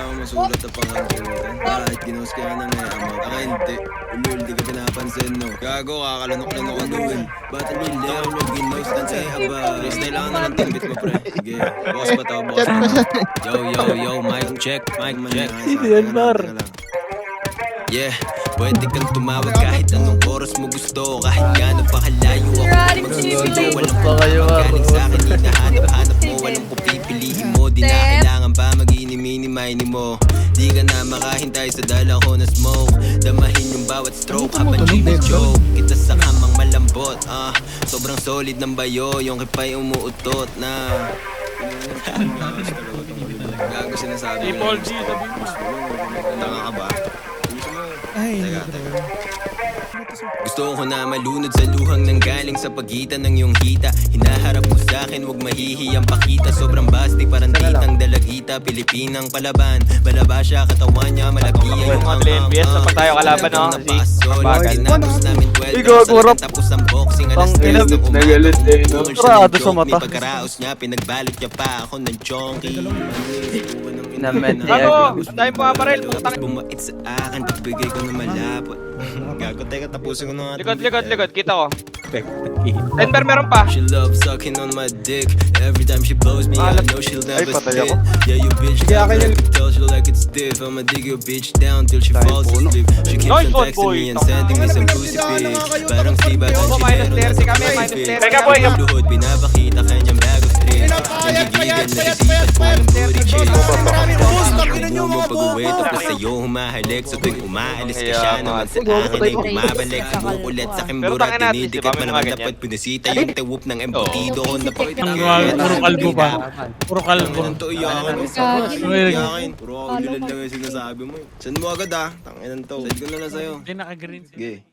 akong masulat na pangangkutan. Kahit ginos ka ng ama, baka hindi. Umul, di ka pinapansin, no? Gago, kakalunok-lunok ka doon. Ba't ang hindi ako nag-ginos ng say aba? Freestyle lang na lang tingbit mo, pre. Sige, boss pa to, boss pa to. Yo, mic check, mic check. Yan, Bar. Yeah, pwede kang tumawag kahit anong oras mo gusto. Kahit gaano pa kalayo ako magsusundo. Walang magaling sa'kin, hinahanap-hanap mo. Walang pupipiliin mo, di na kailangan pa mag-ini-mini-mini mo. Di ka na makahintay sa dala ko na smoke. Damahin yung bawat stroke habang joke. Kita sa kamang malambot, sobrang solid ng bayo. Yung kipay umuutot na gago sinasabi Hey, Paul G, sabi mo. tanga ka ba? Ay, Gusto ko na malunod sa luhang nanggaling sa pagitan ng iyong hita. Hinaharap mo sa'kin, huwag mahihiyang pakita. Sobrang basti, parang titang dalagita. Pilipinang palaban, balaba siya, katawan niya, malapiya yung Mga LNBS, kapag tayo kalaban, no? Si Pambagan. Tinapos namin 12 Igo, kurap. tapos ang boxing, alas Pang 3 inab- ng umaga. nagalit eh, no? Puro siya ng Sarado sa joke, mata. may pagkaraos niya, pinagbalot niya pa ako ng chonky. Namen, Ano? Ang dahil pa baril, putang. Bumait sa akin, pagbigay ko ng malapot. Gago, teka, tapusin ko na nga. Likod, kita ko. Denver, meron pa. She loves sucking on my dick. Every time she blows me, I know she'll never patay spit. ako. Yeah, you bitch, Kaya akin yun. tell she like it's stiff. I'ma dig your bitch down till she falls asleep. She keeps Nice on one, texting boy. me and sending me some pussy pics. Parang Steve at Oh, minus 30 kami, minus 30 Teka, boy, yung luhod, pinapakita kanyang bag of tricks. Nangigigan, nagisipat ko ng booty chicks. Mo mo pag-uwi, tapos sa'yo humahalik. So tuwing umaalis ka siya naman sa akin ay bumabalik. Sumukulit sa Pero kimbura, tangin natin, dinidikat di ba, man may naman mga dapat pinisita yung tewup ng embutido ko na Puro kalbo pa. Puro kalbo. Ang to iyakin. Iyakin. Puro ako ulilad lang yung sinasabi mo. Send mo agad Tanginan to. Send ko na lang sa'yo. Hindi naka-green. Sige.